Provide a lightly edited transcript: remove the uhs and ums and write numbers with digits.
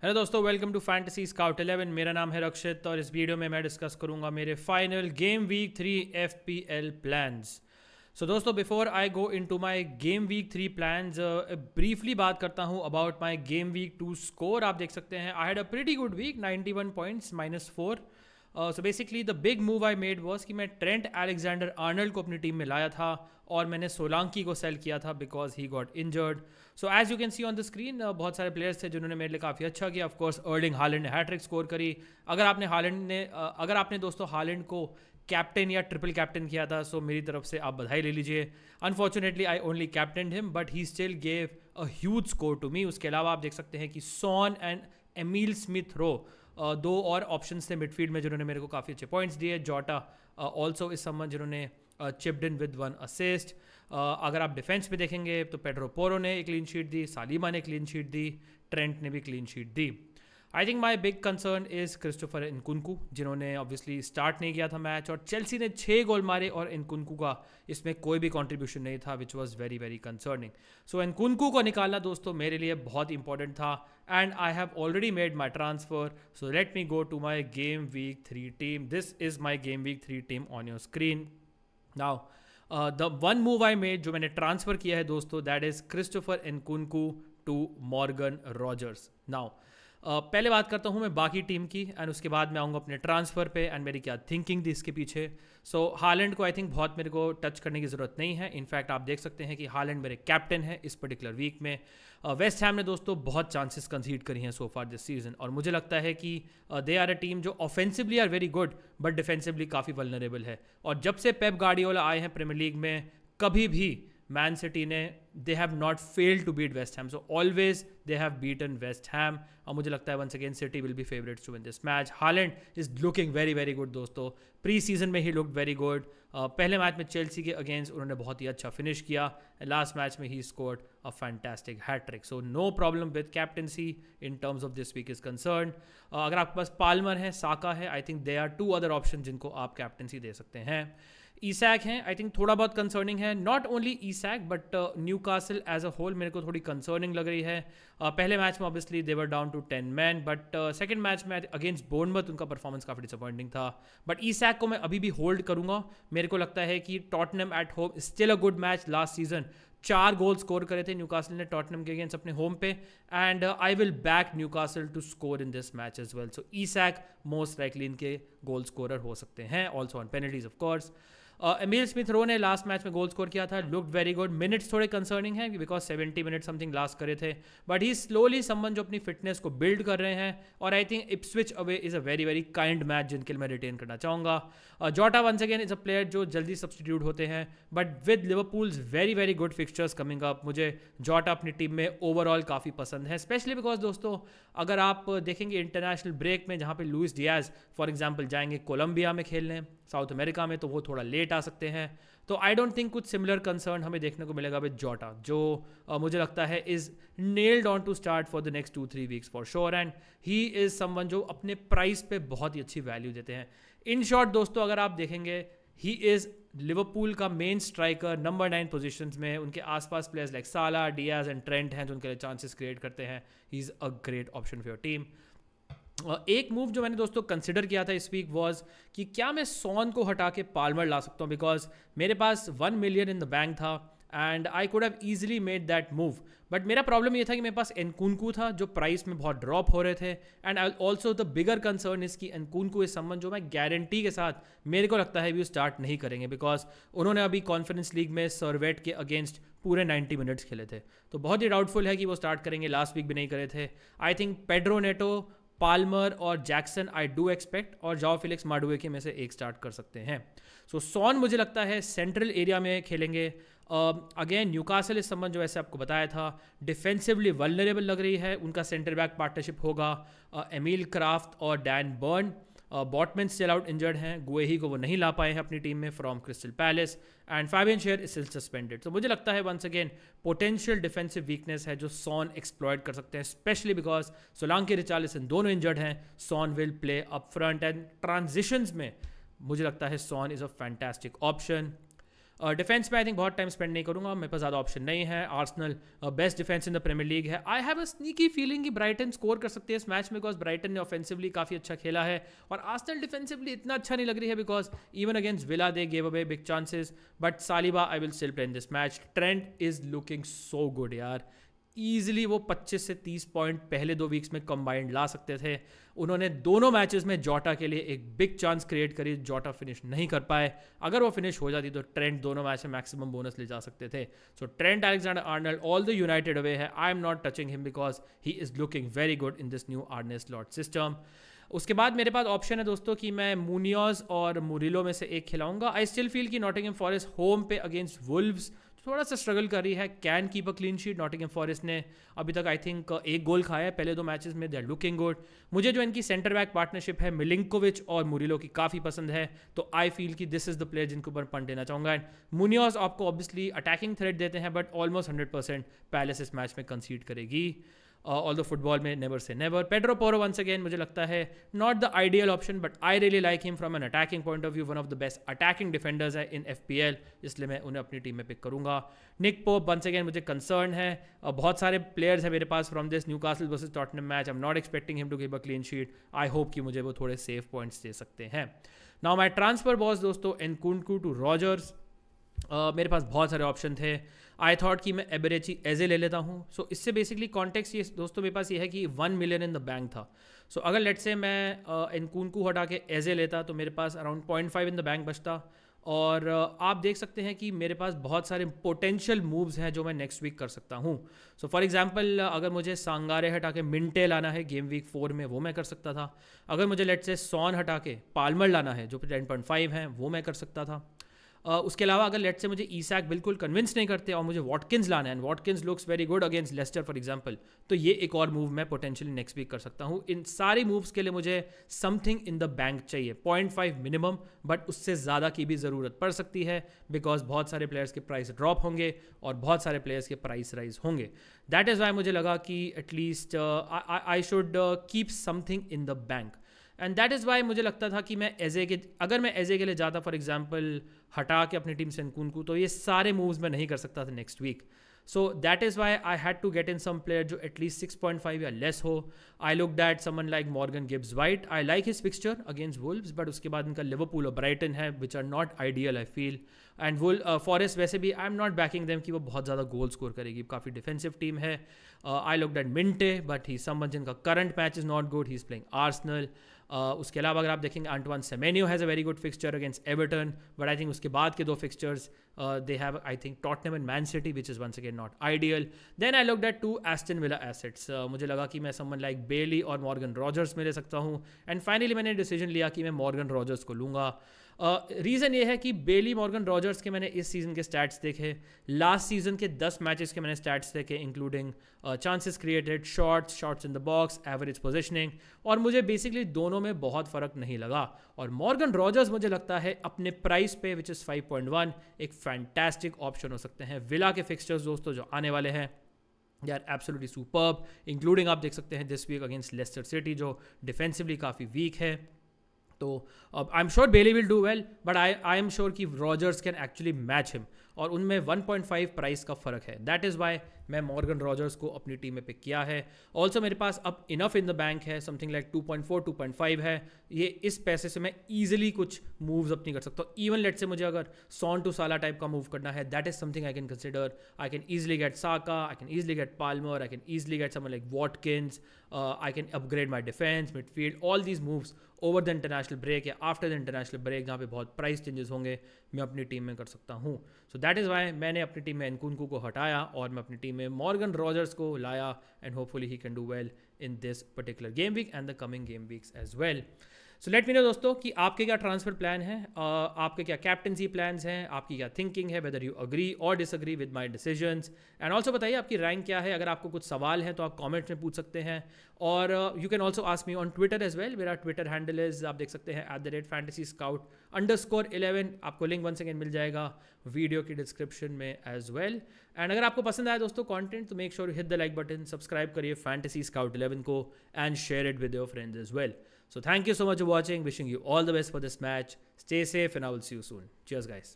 Hello दोस्तों, welcome to fantasy Scout 11। मेरा नाम है रक्षित और इस वीडियो में मैं डिस्कस करूंगा मेरे final game week 3 FPL plans. So दोस्तों, before I go into my game week 3 plans, briefly बात करता हूं about my game week 2 score. आप देख सकते हैं I had a pretty good week, 91 points -4। So basically the big move I made was कि मैं ट्रेंट अलेक्जेंडर आर्नल्ड को अपनी टीम में लाया था और मैंने सोलांकी को सेल किया था because he got injured. So as you can see on the screen, बहुत सारे प्लेयर्स थे जिन्होंने मेरे लिए काफ़ी अच्छा किया। ऑफकोर्स अर्लिंग हालैंड ने हैट्रिक स्कोर करी। अगर आपने दोस्तों हालैंड को कैप्टन या ट्रिपल कैप्टन किया था, सो मेरी तरफ से आप बधाई ले लीजिए। Unfortunately I only captain him but he still gave a huge score to me. उसके अलावा आप देख सकते हैं कि Son and Emile Smith Rowe, दो और ऑप्शंस थे मिडफील्ड में जिन्होंने मेरे को काफ़ी अच्छे पॉइंट्स दिए। जोटा ऑल्सो इस समवन जिन्होंने चिप्ड इन विद 1 असिस्ट। अगर आप डिफेंस में देखेंगे तो पेड्रो पोरो ने एक क्लीन शीट दी, सालिबा ने क्लीन शीट दी, ट्रेंट ने भी क्लीन शीट दी। I think my big concern is Christopher Nkunku, जिन्होंने ऑब्वियसली स्टार्ट नहीं किया था मैच, और चेल्सी ने 6 गोल मारे और इनकुनकू का इसमें कोई भी कंट्रीब्यूशन नहीं था, which was very very concerning. So Nkunku को निकालना दोस्तों मेरे लिए बहुत इंपॉर्टेंट था and I have already made my transfer. So let me go to my game week 3 team. This is my game week 3 team on your screen now. The one move I made, जो मैंने transfer किया है दोस्तों, that is Christopher Nkunku to Morgan Rogers. Now पहले बात करता हूँ मैं बाकी टीम की एंड उसके बाद मैं आऊँगा अपने ट्रांसफ़र पे एंड मेरी क्या थिंकिंग थी इसके पीछे। सो हालैंड को आई थिंक बहुत मेरे को टच करने की ज़रूरत नहीं है। इनफैक्ट आप देख सकते हैं कि हालैंड मेरे कैप्टन है इस पर्टिकुलर वीक में। वेस्ट हैम ने दोस्तों बहुत चांसेस कंसीड करी हैं सो फार दिस सीजन, और मुझे लगता है कि दे आर अ टीम जो offensively are very good but defensively काफ़ी वल्नरेबल है। और जब से पेप गार्डियोला आए हैं प्रीमियर लीग में, कभी भी मैन सिटी ने they have not failed to beat West Ham, so always they have beaten West Ham. और मुझे लगता है once again City will be favourites to win this match. Haaland is looking very very good दोस्तों। Pre season में ही look very good. पहले match में Chelsea के अगेंस्ट उन्होंने बहुत ही अच्छा फिनिश किया। लास्ट मैच में ही scored a fantastic hattrick. So no problem with captaincy in terms of this week is concern. अगर आपके पास पाल्मर है, साका है, I think they are 2 other option जिनको आप कैप्टनसी दे सकते हैं। ईसैक हैं, आई थिंक थोड़ा बहुत कंसर्निंग है। Not only Isak but Newcastle as a whole मेरे को थोड़ी कंसर्निंग लग रही है। पहले मैच में obviously they were down to 10 man, but second match में अगेंस्ट बोर्नमथ उनका परफॉर्मेंस काफ़ी डिसअपॉइंटिंग था। बट ईसैक को मैं अभी भी होल्ड करूंगा। मेरे को लगता है कि Tottenham at home still a good match. Last season 4 goal score करे थे न्यूकासल ने टॉटनम के अगेंस्ट अपने होम पे, and I will back Newcastle to score in this match as well. So Isak most likely इनके goal scorer हो सकते हैं, also on penalties of course. Emile Smith Rowe ने लास्ट मैच में goal score किया था, looked very good. Minutes थोड़े concerning है बिकॉज 70 मिनट समथिंग लास्ट करे थे, बट ही स्लोली समवन जो अपनी फिटनेस को बिल्ड कर रहे हैं। और I think Ipswich away is a very very kind match जिनके लिए मैं रिटेन करना चाहूँगा। Jota once again is a player जो जल्दी सब्सटीट्यूट होते हैं, but with Liverpool's very very good fixtures coming up, मुझे जोटा अपनी टीम में ओवरऑल काफ़ी पसंद है। स्पेशली बिकॉज दोस्तों अगर आप देखेंगे इंटरनेशनल ब्रेक में, जहाँ पे लुइस डियाज फॉर एग्जाम्पल जाएंगे कोलंबिया में खेलने साउथ अमेरिका में, तो वो थोड़ा लेट आ सकते हैं। तो आई डोंट थिंक कुछ सिमिलर कंसर्न हमें देखने को मिलेगा विद जोटा, जो मुझे लगता है is nailed on to start for the next 2-3 weeks for sure, and he is someone जो अपने प्राइस पे बहुत ही अच्छी वैल्यू देते हैं। इन शॉर्ट दोस्तों अगर आप देखेंगे, ही इज लिवरपूल का मेन स्ट्राइकर, नंबर 9 पोजीशंस में। उनके आसपास प्लेयर्स लाइक साला, डियाज एंड ट्रेंट हैं जो उनके लिए चांसेस क्रिएट करते हैं। He is a great option for your team. एक मूव जो मैंने दोस्तों कंसिडर किया था इस वीक वॉज कि क्या मैं सॉन को हटा के पाल्मर ला सकता हूँ, बिकॉज मेरे पास 1 मिलियन इन द बैंक था and I could have easily made that move. But मेरा प्रॉब्लम ये था कि मेरे पास एनकुनकू था जो प्राइस में बहुत ड्रॉप हो रहे थे, and also the bigger concern is कि एनकुनकू इस संबंध जो मैं गारंटी के साथ मेरे को लगता है भी वो स्टार्ट नहीं करेंगे, बिकॉज उन्होंने अभी कॉन्फ्रेंस लीग में सर्वेट के अगेंस्ट पूरे 90 मिनट्स खेले थे, तो बहुत ही डाउटफुल है कि वो स्टार्ट करेंगे। लास्ट वीक भी नहीं करे थे। I think Pedro Neto, Palmer और जैक्सन आई डू एक्सपेक्ट, और जाओ फिलिक्स माडुए के में से एक स्टार्ट कर सकते हैं। सो सॉन मुझे लगता है सेंट्रल एरिया में खेलेंगे। अगेन न्यूकासल इस संबंध जो वैसे आपको बताया था डिफेंसिवली वल्नरेबल लग रही है। उनका सेंटर बैक पार्टनरशिप होगा एमील क्राफ्ट और Dan Burn. Botman still out injured हैं, गुएही को वो नहीं ला पाए हैं अपनी टीम में from Crystal Palace, and Fabian Schar is still suspended. तो मुझे लगता है once again potential defensive weakness है जो सॉन एक्सप्लॉयट कर सकते हैं, स्पेशली बिकॉज सोलांकी, रिचार्लिसन दोनों इंजर्ड हैं। Son will play up front and transitions में मुझे लगता है Son is a fantastic option. Defence में आई थिंक बहुत टाइम स्पेंड नहीं करूंगा, मेरे पास ज़्यादा ऑप्शन नहीं है। Arsenal best defence in the premiere league है। I have a sneaky feeling कि ब्राइटन स्कोर कर सकती है इस मैच में, बिकॉज ब्राइटन ने ऑफेंसिवली काफ़ी अच्छा खेला है और आर्सेनल डिफेंसिवली इतना अच्छा नहीं लग रही है, because even against villa they gave away big chances, but Saliba I will still play in this match. Trent is looking so good यार, ईजिली वो 25 से 30 पॉइंट पहले 2 वीक्स में कंबाइंड ला सकते थे। उन्होंने दोनों मैचेस में जोटा के लिए एक बिग चांस क्रिएट करी, जोटा फिनिश नहीं कर पाए। अगर वो फिनिश हो जाती तो ट्रेंट दोनों मैच में मैक्सिमम बोनस ले जा सकते थे। So Trent Alexander Arnold all the United away है, I am not touching him because he is looking very good in this new Arne Slot system. उसके बाद मेरे पास ऑप्शन है दोस्तों कि मैं मुनियोज और मुरिलो में से एक खिलाऊंगा। आई स्टिल फील कि नॉटिंघम फॉरेस्ट होम पे अगेंस्ट वुल्व्स थोड़ा सा स्ट्रगल कर रही है, can keep a clean sheet. Nottingham forest ने अभी तक आई थिंक 1 गोल खाया है पहले 2 मैचेस में, दे आर लुकिंग गुड। मुझे जो इनकी सेंटर बैक पार्टनरशिप है मिलिंकोविच और मुरिलो की काफ़ी पसंद है, तो आई फील कि दिस इज द प्लेयर जिनके ऊपर पंट देना चाहूँगा। एंड मुनियोज आपको ऑब्वियसली अटैकिंग थ्रेट देते हैं, बट ऑलमोस्ट 100% पैलेस इस मैच में कंसीड करेगी। ऑल द फुटबॉल में नेवर से never. Pedro Porro once again मुझे लगता है not the ideal option, but I really like him from an attacking point of view, one of the best attacking defenders है in FPL, इसलिए मैं उन्हें अपनी टीम में पिक करूंगा। निक पोप वंस अगेन मुझे कंसर्न है, बहुत सारे प्लेयर्स हैं मेरे पास from this Newcastle versus Tottenham match, I am not expecting him to give a clean sheet. I hope कि मुझे वो थोड़े सेफ पॉइंट्स दे सकते हैं। नाउ माई ट्रांसफर बॉस दोस्तों, एनकुंकू टू रॉजर्स। मेरे पास बहुत सारे ऑप्शन थे। आई थॉट कि मैं एबरेची एजे ले लेता हूँ। सो इससे बेसिकली कॉन्टेक्स्ट ये दोस्तों मेरे पास ये है कि 1 मिलियन इन द बैंक था। सो अगर लेट से मैं एनकुंकू हटा के एजे लेता तो मेरे पास अराउंड 0.5 इन द बैंक बचता। और आप देख सकते हैं कि मेरे पास बहुत सारे पोटेंशियल मूव्स हैं जो मैं नेक्स्ट वीक कर सकता हूँ। सो फॉर एग्जांपल अगर मुझे सांगारे हटा के मिंटे लाना है गेम वीक 4 में, वो मैं कर सकता था। अगर मुझे लेट से सॉन हटा के पाल्मर लाना है जो 10.5 है, वो मैं कर सकता था। उसके अलावा अगर लेट से मुझे ईसैक बिल्कुल कन्विंस नहीं करते और मुझे वॉटकिंस लाना है, Watkins looks very good against Leicester for example, तो ये एक और मूव मैं पोटेंशियली नेक्स्ट वीक कर सकता हूँ। इन सारी मूव्स के लिए मुझे समथिंग इन द बैंक चाहिए, 0.5 मिनिमम, बट उससे ज़्यादा की भी ज़रूरत पड़ सकती है बिकॉज बहुत सारे प्लेयर्स के प्राइस ड्रॉप होंगे और बहुत सारे प्लेयर्स के प्राइस राइज होंगे। दैट इज़ वाई मुझे लगा कि at least I should keep something in the bank. And that is Y मुझे लगता था कि मैं एजे के, अगर मैं एजे के लिए जाता फॉर एग्जांपल हटा के अपनी टीम से एनकुंकू, तो ये सारे मूव्स मैं नहीं कर सकता था next week. So that is why I had to get in some player जो एटलीस्ट 6.5 या लेस हो। I look that someone like Morgan Gibbs White, I like his fixture against Wolves, but उसके बाद इनका लिवरपूल और Brighton है which are not ideal I feel. And Forest वैसे भी I am not backing them कि वो बहुत ज़्यादा गोल स्कोर करेगी, काफ़ी डिफेंसिव टीम है। I look that Minteh, but he someone जिनका current match is not good, he is playing Arsenal. उसके अलावा अगर आप देखेंगे Antoine Semenyo has a very good fixture against Everton, but I think उसके बाद के 2 fixtures they have I think Tottenham and Man City which is once again not ideal. Then I looked at 2 Aston Villa assets. मुझे लगा कि मैं someone like belly और Morgan Rogers में ले सकता हूँ, एंड फाइनली मैंने डिसीजन लिया कि मैं मॉर्गन रॉजर्स को लूँगा। रीज़न ये है कि बेली मॉर्गन रॉजर्स के मैंने इस सीज़न के स्टैट्स देखे, लास्ट सीज़न के 10 मैचेस के मैंने स्टैट्स देखे, including chances created, shots in the box, average positioning, और मुझे बेसिकली दोनों में बहुत फ़र्क नहीं लगा। और मॉर्गन रॉजर्स मुझे लगता है अपने प्राइस पे विच इज़ 5.1 एक फैंटास्टिक ऑप्शन हो सकते हैं। विला के फिक्सचर्स दोस्तों जो आने वाले हैं they are absolutely superb, including आप देख सकते हैं this week against Leicester City जो डिफेंसिवली काफ़ी वीक है। तो I am sure Bailey will do well, but I am sure कि Rogers can actually match him, और उनमें 1.5 प्राइस का फ़र्क है। दैट इज़ वाई मैं मॉर्गन रॉजर्स को अपनी टीम में पिक किया है। ऑल्सो मेरे पास अब इनफ इन द बैंक है, समथिंग लाइक 2.4 2.5 है। ये इस पैसे से मैं ईजिली कुछ मूव्स अपनी कर सकता हूँ। इवन लेट से मुझे अगर सॉन टू साला टाइप का मूव करना है, that is something I can consider. I can easily get Saka, I can easily get Palmer, I can easily get someone like Watkins, I can upgrade my defence midfield, all these moves over the international break या after the international break जहाँ पे बहुत price changes होंगे, मैं अपनी team में कर सकता हूँ। सो दैट इज़ वाई मैंने अपनी टीम में एनकुंकू को हटाया और मैं अपनी टीम में मॉर्गन रॉजर्स को लाया, and hopefully he can do well in this particular game week and the coming game weeks as well. So let me know दोस्तों कि आपके क्या ट्रांसफर प्लान है, आपके क्या कैप्टनसी प्लान्स हैं, आपकी क्या थिंकिंग है, वेदर यू अग्री और disagree with my decisions, and also बताइए आपकी रैंक क्या है। अगर आपको कुछ सवाल हैं तो आप कमेंट्स में पूछ सकते हैं, और you can also ask me on Twitter as well. मेरा ट्विटर हैंडल इज, आप देख सकते हैं @fantasyscout_11। आपको लिंक वन सेकेंड मिल जाएगा वीडियो की डिस्क्रिप्शन में एज वेल। एंड अगर आपको पसंद आया दोस्तों कंटेंट, तो make sure hit the like button, subscribe करिए फैंटेसी स्काउट 11 को, and share it with your friends as well. So thank you so much for watching. Wishing you all the best for this match. Stay safe and I will see you soon. Cheers guys.